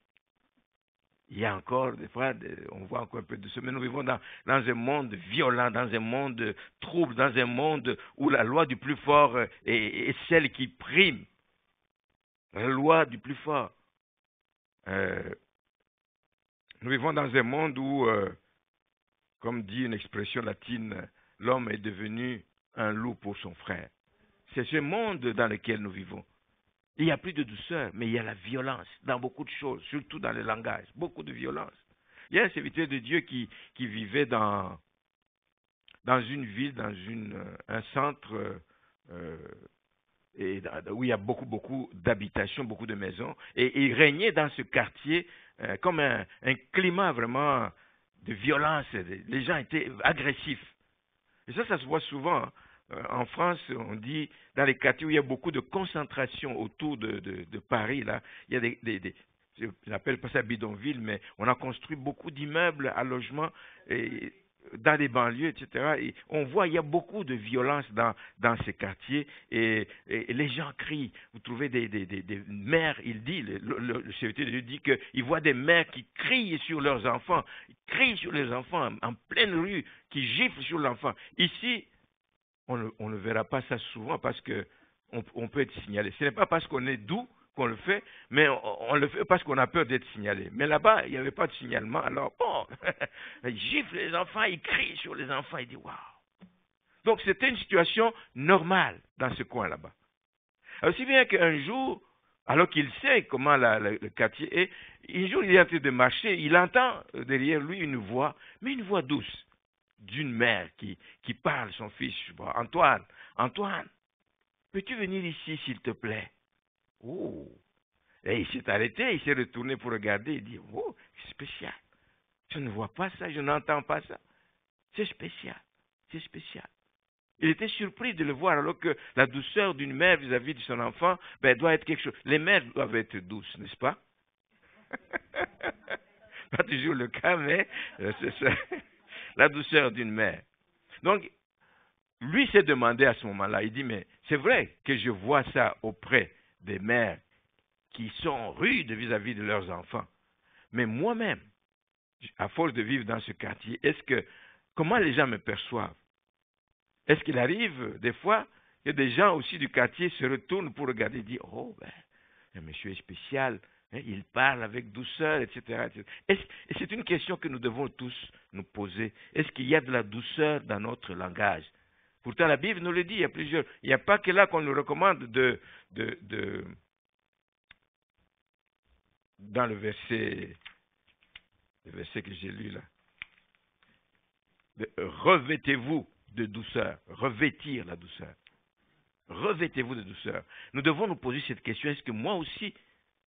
Il y a encore, des fois, on voit encore un peu de douceur, mais nous vivons dans un monde violent, dans un monde trouble, dans un monde où la loi du plus fort est celle qui prime. La loi du plus fort. Nous vivons dans un monde où, comme dit une expression latine, l'homme est devenu un loup pour son frère. C'est ce monde dans lequel nous vivons. Il n'y a plus de douceur, mais il y a la violence dans beaucoup de choses, surtout dans le langage, beaucoup de violence. Il y a un serviteur de Dieu qui vivait dans une ville, dans un centre où il y a beaucoup d'habitations, beaucoup de maisons, et il régnait dans ce quartier comme un climat vraiment de violence. Les gens étaient agressifs. Et ça se voit souvent. En France, on dit, dans les quartiers où il y a beaucoup de concentration autour de Paris, là, il y a je n'appelle pas ça bidonville, mais on a construit beaucoup d'immeubles à logement dans les banlieues, etc. Et on voit, il y a beaucoup de violence dans ces quartiers et les gens crient. Vous trouvez des mères, il dit, le serviteur de Dieu dit qu'il voit des mères qui crient sur leurs enfants, en pleine rue, qui giflent sur l'enfant. Ici, on ne verra pas ça souvent parce qu'on peut être signalé. Ce n'est pas parce qu'on est doux qu'on le fait, mais on le fait parce qu'on a peur d'être signalé. Mais là-bas, il n'y avait pas de signalement. Alors, bon, il gifle les enfants, il crie sur les enfants, il dit waouh. Donc, c'était une situation normale dans ce coin là-bas. Aussi bien qu'un jour, Alors qu'il sait comment le quartier est. Un jour, il est en train de marcher, il entend derrière lui une voix, mais une voix douce, d'une mère qui parle à son fils. Antoine, Antoine, peux-tu venir ici, s'il te plaît? Oh. Et il s'est arrêté, il s'est retourné pour regarder, il dit, oh, c'est spécial. Je ne vois pas ça, je n'entends pas ça. C'est spécial, c'est spécial. Il était surpris de le voir, alors que la douceur d'une mère vis-à-vis de son enfant doit être quelque chose. Les mères doivent être douces, n'est-ce pas? Pas toujours le cas, mais c'est ça. La douceur d'une mère. Donc, lui s'est demandé à ce moment-là, il dit, mais c'est vrai que je vois ça auprès des mères qui sont rudes vis-à-vis de leurs enfants. Mais moi-même, à force de vivre dans ce quartier, comment les gens me perçoivent? Est-ce qu'il arrive des fois que des gens aussi du quartier se retournent pour regarder et disent, oh, le monsieur est spécial, hein, il parle avec douceur, etc. Et c'est une question que nous devons tous nous poser. Est-ce qu'il y a de la douceur dans notre langage? Pourtant, la Bible nous le dit, il y a plusieurs. Il n'y a pas que là qu'on nous recommande dans le verset que j'ai lu là. Revêtez-vous de douceur, revêtir la douceur. Revêtez-vous de douceur. Nous devons nous poser cette question, est-ce que moi aussi,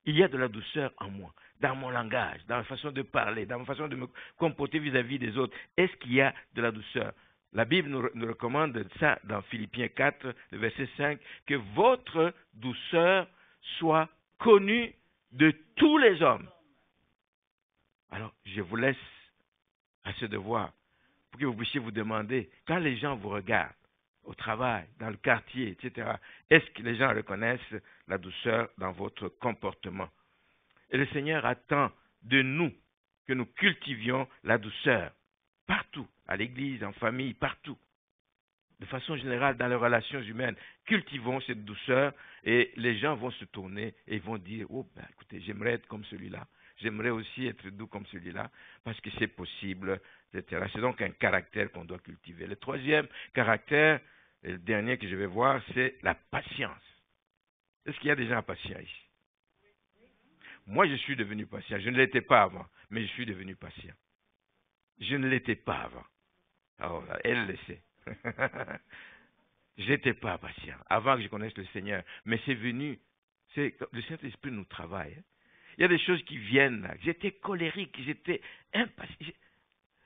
il y a de la douceur en moi, dans mon langage, dans ma façon de parler, dans ma façon de me comporter vis-à-vis des autres? Est-ce qu'il y a de la douceur? La Bible nous recommande ça dans Philippiens 4, le verset 5, que votre douceur soit connue de tous les hommes. Alors, je vous laisse à ce devoir pour que vous puissiez vous demander, quand les gens vous regardent, au travail, dans le quartier, etc., est-ce que les gens reconnaissent la douceur dans votre comportement? Et le Seigneur attend de nous que nous cultivions la douceur partout, à l'église, en famille, partout. De façon générale, dans les relations humaines, cultivons cette douceur et les gens vont se tourner et vont dire, oh, écoutez, j'aimerais être comme celui-là. J'aimerais aussi être doux comme celui-là, parce que c'est possible, etc. C'est donc un caractère qu'on doit cultiver. Le troisième caractère, et le dernier que je vais voir, c'est la patience. Est-ce qu'il y a des gens patients ici? Moi, je suis devenu patient. Je ne l'étais pas avant, mais je suis devenu patient. Je ne l'étais pas avant. Alors, elle le sait. Je n'étais pas patient avant que je connaisse le Seigneur, mais c'est venu. Le Saint-Esprit nous travaille. Hein. Il y a des choses qui viennent là. J'étais colérique, j'étais impatient.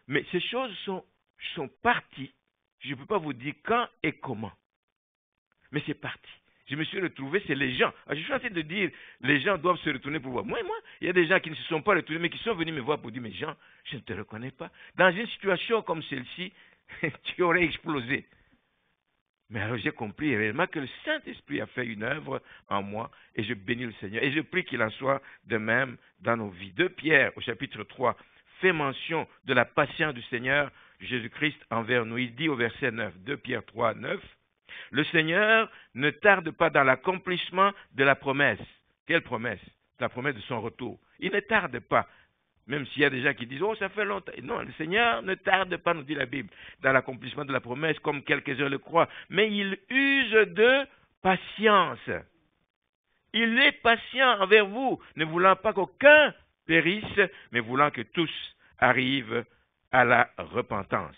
Mais ces choses sont parties. Je ne peux pas vous dire quand et comment. Mais c'est parti. Je me suis retrouvé, c'est les gens. Alors, je suis en train de dire, les gens doivent se retourner pour voir. Moi, il y a des gens qui ne se sont pas retournés, mais qui sont venus me voir pour dire, mais Jean, je ne te reconnais pas. Dans une situation comme celle-ci, tu aurais explosé. Mais alors j'ai compris réellement que le Saint-Esprit a fait une œuvre en moi et je bénis le Seigneur. Et je prie qu'il en soit de même dans nos vies. 2 Pierre au chapitre 3 fait mention de la patience du Seigneur Jésus-Christ envers nous. Il dit au verset 9, 2 Pierre 3, 9, « Le Seigneur ne tarde pas dans l'accomplissement de la promesse. » Quelle promesse? La promesse de son retour. Il ne tarde pas. Même s'il y a des gens qui disent, oh, ça fait longtemps. Non, le Seigneur ne tarde pas, nous dit la Bible, dans l'accomplissement de la promesse, comme quelques-uns le croient. Mais il use de patience. Il est patient envers vous, ne voulant pas qu'aucun périsse, mais voulant que tous arrivent à la repentance.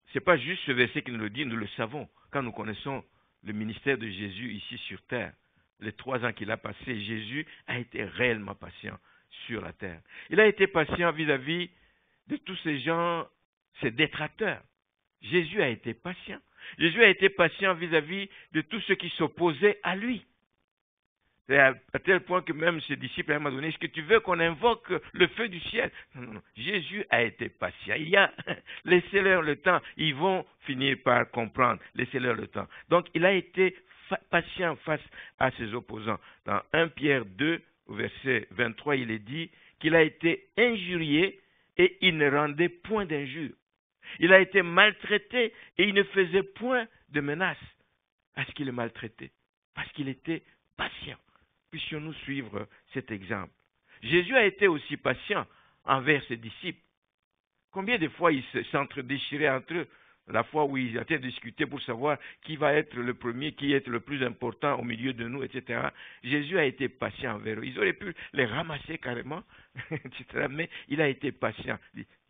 Ce n'est pas juste ce verset qui nous le dit, nous le savons. Quand nous connaissons le ministère de Jésus ici sur terre, les 3 ans qu'il a passé, Jésus a été réellement patient sur la terre. Il a été patient vis-à-vis de tous ces gens, ces détracteurs. Jésus a été patient. Jésus a été patient vis-à-vis de tous ceux qui s'opposaient à lui. À tel point que même ses disciples, à un moment donné, est-ce que tu veux qu'on invoque le feu du ciel? Non. Jésus a été patient. Laissez-leur le temps. Ils vont finir par comprendre. Laissez-leur le temps. Donc, il a été patient face à ses opposants. Dans 1 Pierre 2, au verset 23, il est dit qu'il a été injurié et il ne rendait point d'injure. Il a été maltraité et il ne faisait point de menaces à ce qu'il le maltraitait, parce qu'il était patient. Puissions-nous suivre cet exemple. Jésus a été aussi patient envers ses disciples. Combien de fois ils s'entre-déchiraient entre eux? la fois où ils étaient discutés pour savoir qui va être le premier, qui est le plus important au milieu de nous, etc. Jésus a été patient envers eux. Ils auraient pu les ramasser carrément, etc. Mais il a été patient.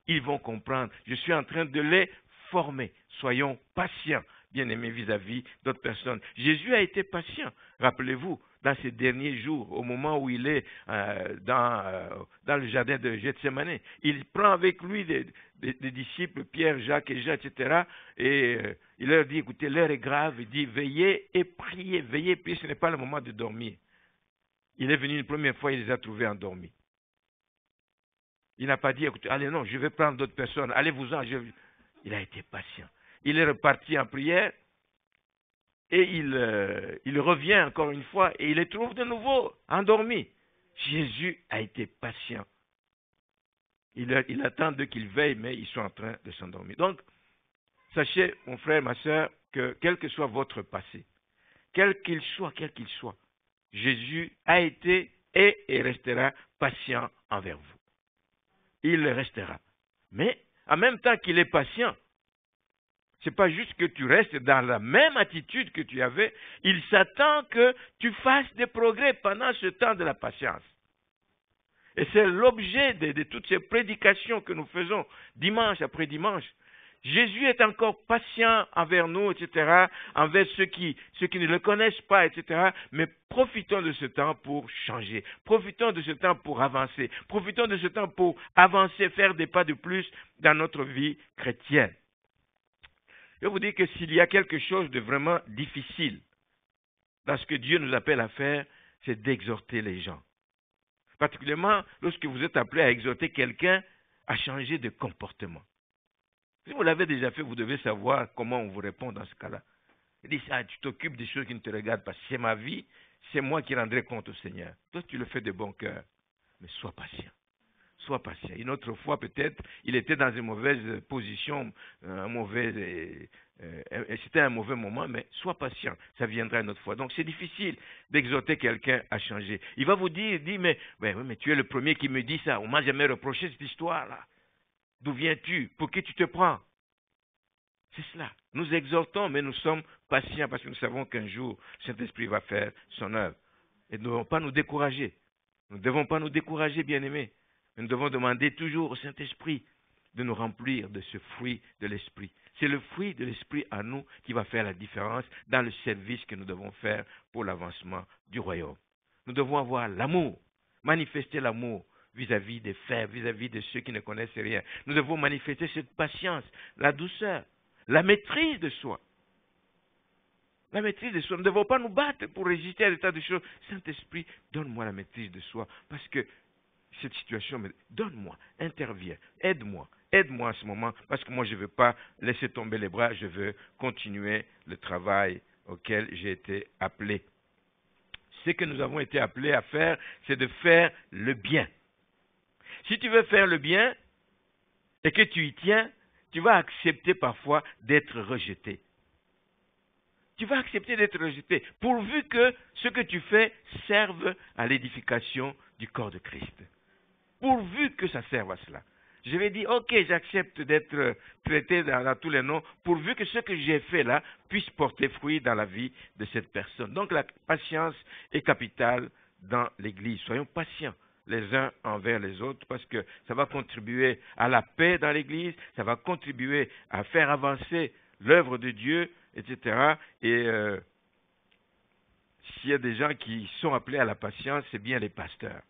Ils vont comprendre. Je suis en train de les former. Soyons patients, bien-aimés, vis-à-vis d'autres personnes. Jésus a été patient. Rappelez-vous, dans ces derniers jours, au moment où il est dans le jardin de Gethsémane, il prend avec lui des disciples, Pierre, Jacques et Jean, etc. Et il leur dit, écoutez, l'heure est grave. Il dit, veillez et priez. Veillez et priez, ce n'est pas le moment de dormir. Il est venu une première fois, il les a trouvés endormis. Il n'a pas dit, écoutez, allez, non, je vais prendre d'autres personnes, allez-vous-en. Il a été patient. Il est reparti en prière et il revient encore une fois et il les trouve de nouveau endormis. Jésus a été patient. Il attend d'eux qu'ils veillent, mais ils sont en train de s'endormir. Donc, sachez, mon frère, ma soeur, que quel que soit votre passé, quel qu'il soit, Jésus a été et restera patient envers vous. Il restera. Mais en même temps qu'il est patient, ce n'est pas juste que tu restes dans la même attitude que tu avais, il s'attend que tu fasses des progrès pendant ce temps de la patience. Et c'est l'objet de toutes ces prédications que nous faisons dimanche après dimanche. Jésus est encore patient envers nous, etc., envers ceux qui ne le connaissent pas, etc., mais profitons de ce temps pour changer. Profitons de ce temps pour avancer. Profitons de ce temps pour avancer, faire des pas de plus dans notre vie chrétienne. Je vais vous dire que s'il y a quelque chose de vraiment difficile dans ce que Dieu nous appelle à faire, c'est d'exhorter les gens. Particulièrement lorsque vous êtes appelé à exhorter quelqu'un à changer de comportement. Si vous l'avez déjà fait, vous devez savoir comment on vous répond dans ce cas-là. Il dit, tu t'occupes des choses qui ne te regardent pas. C'est ma vie, c'est moi qui rendrai compte au Seigneur. Toi, tu le fais de bon cœur. Mais sois patient. Sois patient. Une autre fois, peut-être, il était dans une mauvaise position, c'était un mauvais moment, mais sois patient. Ça viendra une autre fois. Donc, c'est difficile d'exhorter quelqu'un à changer. Il va vous dire, mais tu es le premier qui me dit ça. On ne m'a jamais reproché cette histoire-là. D'où viens-tu? Pour qui tu te prends? C'est cela. Nous exhortons, mais nous sommes patients parce que nous savons qu'un jour, le Saint-Esprit va faire son œuvre. Et nous ne devons pas nous décourager. Nous ne devons pas nous décourager, bien-aimés. Nous devons demander toujours au Saint-Esprit de nous remplir de ce fruit de l'Esprit. C'est le fruit de l'Esprit en nous qui va faire la différence dans le service que nous devons faire pour l'avancement du royaume. Nous devons avoir l'amour, manifester l'amour vis-à-vis des faibles, vis-à-vis de ceux qui ne connaissent rien. Nous devons manifester cette patience, la douceur, la maîtrise de soi. La maîtrise de soi. Nous ne devons pas nous battre pour résister à l'état de choses. Saint-Esprit, donne-moi la maîtrise de soi, parce que cette situation, donne-moi, interviens, aide-moi en ce moment, parce que moi je ne veux pas laisser tomber les bras, je veux continuer le travail auquel j'ai été appelé. Ce que nous avons été appelés à faire, c'est de faire le bien. Si tu veux faire le bien et que tu y tiens, tu vas accepter parfois d'être rejeté. Tu vas accepter d'être rejeté, pourvu que ce que tu fais serve à l'édification du corps de Christ. Pourvu que ça serve à cela. Je vais dire, ok, j'accepte d'être traité dans tous les noms, pourvu que ce que j'ai fait là puisse porter fruit dans la vie de cette personne. Donc la patience est capitale dans l'Église. Soyons patients les uns envers les autres, parce que ça va contribuer à la paix dans l'Église, ça va contribuer à faire avancer l'œuvre de Dieu, etc. Et s'il y a des gens qui sont appelés à la patience, c'est bien les pasteurs.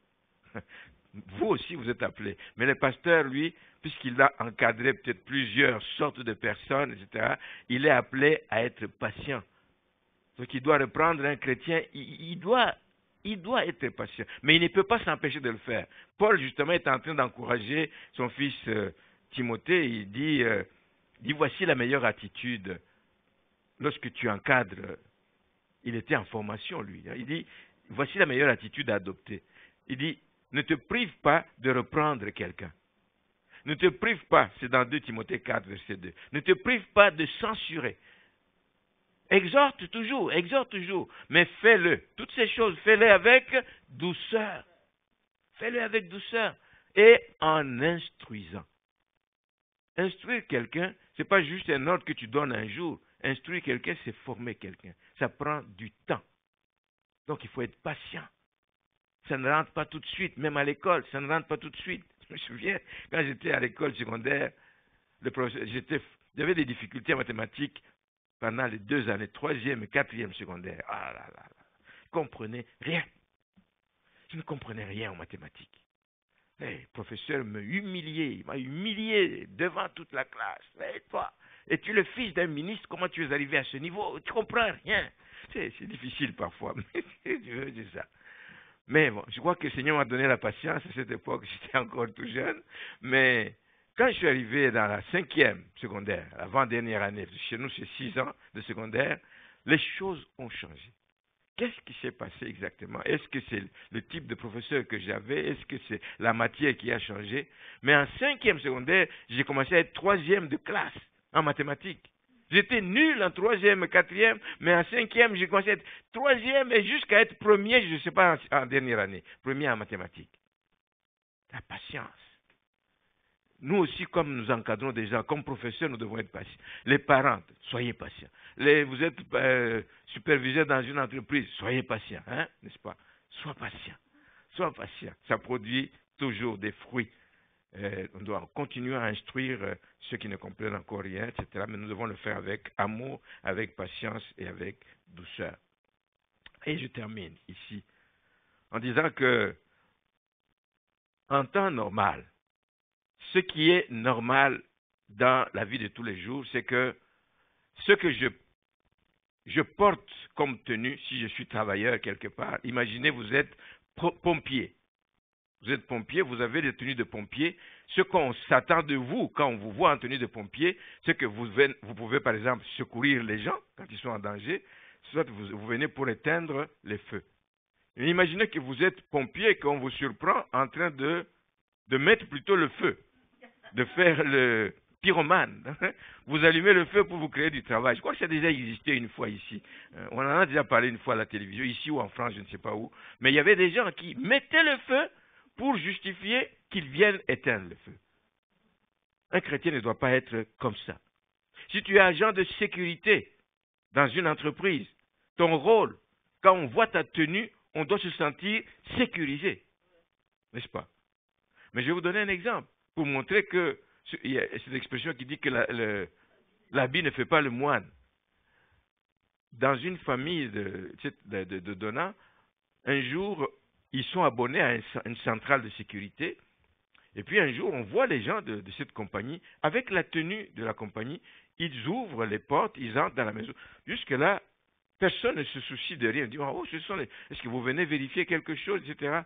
Vous aussi, vous êtes appelés. Mais le pasteur, lui, puisqu'il a encadré peut-être plusieurs sortes de personnes, etc., il est appelé à être patient. Donc, il doit reprendre un chrétien, il doit être patient. Mais il ne peut pas s'empêcher de le faire. Paul, justement, est en train d'encourager son fils Timothée. Il dit, voici la meilleure attitude. Lorsque tu encadres, il était en formation, lui. Il dit, voici la meilleure attitude à adopter. Il dit, ne te prive pas de reprendre quelqu'un. Ne te prive pas, c'est dans 2 Timothée 4, verset 2. Ne te prive pas de censurer. Exhorte toujours, mais fais-le. Toutes ces choses, fais-les avec douceur. Fais-le avec douceur et en instruisant. Instruire quelqu'un, ce n'est pas juste un ordre que tu donnes un jour. Instruire quelqu'un, c'est former quelqu'un. Ça prend du temps. Donc, il faut être patient. Ça ne rentre pas tout de suite, même à l'école, ça ne rentre pas tout de suite. Je me souviens, quand j'étais à l'école secondaire, j'avais des difficultés en mathématiques pendant les 2 années, 3e et 4e secondaire. Ah là là là. Je ne comprenais rien. Je ne comprenais rien en mathématiques. Le professeur m'a humilié, il m'a humilié devant toute la classe. Et toi, es-tu le fils d'un ministre, comment tu es arrivé à ce niveau? Tu ne comprends rien. C'est difficile parfois, mais c'est ça. Mais bon, je crois que le Seigneur m'a donné la patience à cette époque, j'étais encore tout jeune. Mais quand je suis arrivé dans la 5e secondaire, l'avant-dernière année, chez nous c'est 6 ans de secondaire, les choses ont changé. Qu'est-ce qui s'est passé exactement? Est-ce que c'est le type de professeur que j'avais? Est-ce que c'est la matière qui a changé? Mais en 5e secondaire, j'ai commencé à être 3e de classe en mathématiques. J'étais nul en 3e et 4e, mais en 5e, j'ai commencé à être 3e et jusqu'à être premier, je ne sais pas, en dernière année, premier en mathématiques. La patience. Nous aussi, comme nous encadrons des gens, comme professeurs, nous devons être patients. Les parents, soyez patients. Vous êtes superviseur dans une entreprise, soyez patients, hein, n'est-ce pas? Sois patient. Sois patient. Ça produit toujours des fruits. On doit continuer à instruire ceux qui ne comprennent encore rien, etc. Mais nous devons le faire avec amour, avec patience et avec douceur. Et je termine ici en disant que, en temps normal, ce qui est normal dans la vie de tous les jours, c'est que ce que je porte comme tenue, si je suis travailleur quelque part, imaginez vous êtes pompier. Vous êtes pompier, vous avez des tenues de pompier. Ce qu'on s'attend de vous quand on vous voit en tenue de pompier, c'est que vous pouvez par exemple secourir les gens quand ils sont en danger, soit vous venez pour éteindre les feux. Et imaginez que vous êtes pompier et qu'on vous surprend en train de mettre plutôt le feu, de faire le pyromane. Vous allumez le feu pour vous créer du travail. Je crois que ça a déjà existé une fois ici. On en a déjà parlé une fois à la télévision, ici ou en France, je ne sais pas où. Mais il y avait des gens qui mettaient le feu pour justifier qu'ils viennent éteindre le feu. Un chrétien ne doit pas être comme ça. Si tu es agent de sécurité dans une entreprise, ton rôle, quand on voit ta tenue, on doit se sentir sécurisé. N'est-ce pas? Mais je vais vous donner un exemple pour montrer que, il y a cette expression qui dit que l'habit ne fait pas le moine. Dans une famille de donnants, un jour, ils sont abonnés à une centrale de sécurité. Et puis un jour, on voit les gens de cette compagnie, avec la tenue de la compagnie, ils ouvrent les portes, ils entrent dans la maison. Jusque-là, personne ne se soucie de rien. Ils disent, oh, est-ce que vous venez vérifier quelque chose, etc.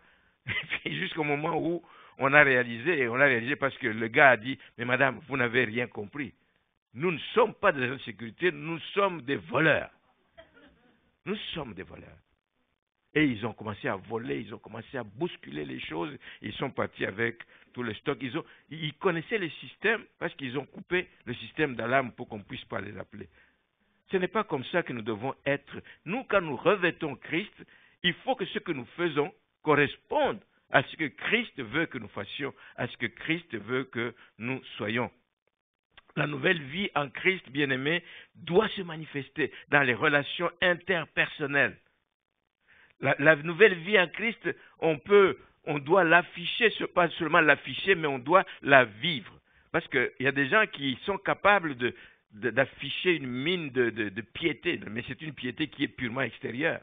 Et puis jusqu'au moment où on a réalisé parce que le gars a dit, mais madame, vous n'avez rien compris. Nous ne sommes pas des agents de sécurité, nous sommes des voleurs. Nous sommes des voleurs. Et ils ont commencé à voler, ils ont commencé à bousculer les choses. Ils sont partis avec tous les stocks. Ils connaissaient le système parce qu'ils ont coupé le système d'alarme pour qu'on ne puisse pas les appeler. Ce n'est pas comme ça que nous devons être. Nous, quand nous revêtons Christ, il faut que ce que nous faisons corresponde à ce que Christ veut que nous fassions, à ce que Christ veut que nous soyons. La nouvelle vie en Christ, bien-aimé, doit se manifester dans les relations interpersonnelles. La nouvelle vie en Christ, on doit l'afficher, pas seulement l'afficher, mais on doit la vivre. Parce qu'il y a des gens qui sont capables d'afficher une mine de piété, mais c'est une piété qui est purement extérieure.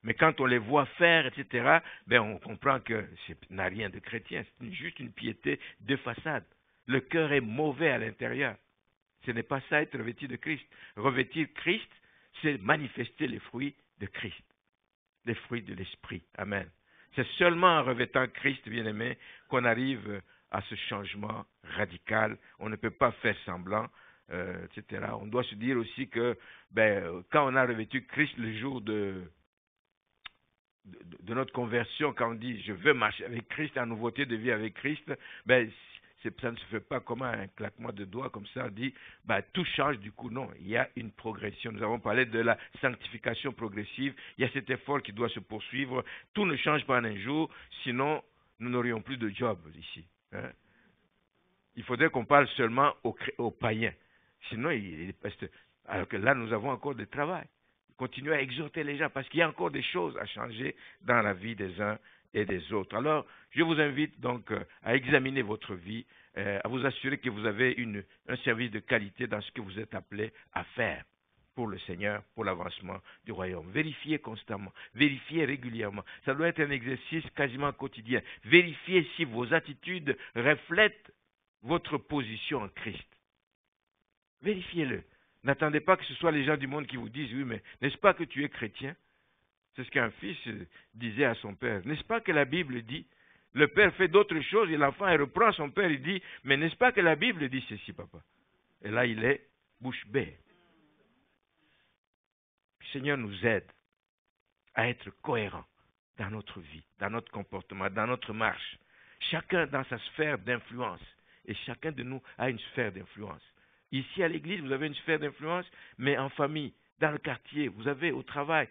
Mais quand on les voit faire, etc., ben on comprend que ça n'a rien de chrétien, c'est juste une piété de façade. Le cœur est mauvais à l'intérieur. Ce n'est pas ça être revêtu de Christ. Revêtir Christ, c'est manifester les fruits de Christ. Les fruits de l'esprit. Amen. C'est seulement en revêtant Christ, bien-aimé, qu'on arrive à ce changement radical. On ne peut pas faire semblant, etc. On doit se dire aussi que quand on a revêtu Christ le jour de notre conversion, quand on dit « je veux marcher avec Christ, en nouveauté de vie avec Christ », ça ne se fait pas comme un claquement de doigts, comme ça, on dit tout change du coup. Non, il y a une progression. Nous avons parlé de la sanctification progressive. Il y a cet effort qui doit se poursuivre. Tout ne change pas en un jour, sinon nous n'aurions plus de job ici. Hein? Il faudrait qu'on parle seulement aux païens. Sinon, alors que là, nous avons encore du travail. Continuez à exhorter les gens parce qu'il y a encore des choses à changer dans la vie des uns et des autres. Alors, je vous invite donc à examiner votre vie, à vous assurer que vous avez un service de qualité dans ce que vous êtes appelé à faire pour le Seigneur, pour l'avancement du royaume. Vérifiez constamment, vérifiez régulièrement. Ça doit être un exercice quasiment quotidien. Vérifiez si vos attitudes reflètent votre position en Christ. Vérifiez-le. N'attendez pas que ce soit les gens du monde qui vous disent, oui, mais n'est-ce pas que tu es chrétien? C'est ce qu'un fils disait à son père. N'est-ce pas que la Bible dit? Le père fait d'autres choses et l'enfant il reprend son père et dit, mais n'est-ce pas que la Bible dit ceci, papa? Et là, il est bouche bée. Le Seigneur nous aide à être cohérents dans notre vie, dans notre comportement, dans notre marche. Chacun dans sa sphère d'influence. Et chacun de nous a une sphère d'influence. Ici à l'église, vous avez une sphère d'influence, mais en famille, dans le quartier, vous avez au travail,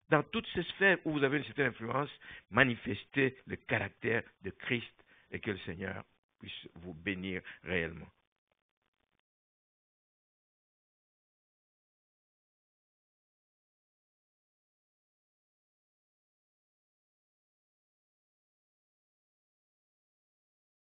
dans toutes ces sphères où vous avez une certaine influence, manifestez le caractère de Christ et que le Seigneur puisse vous bénir réellement.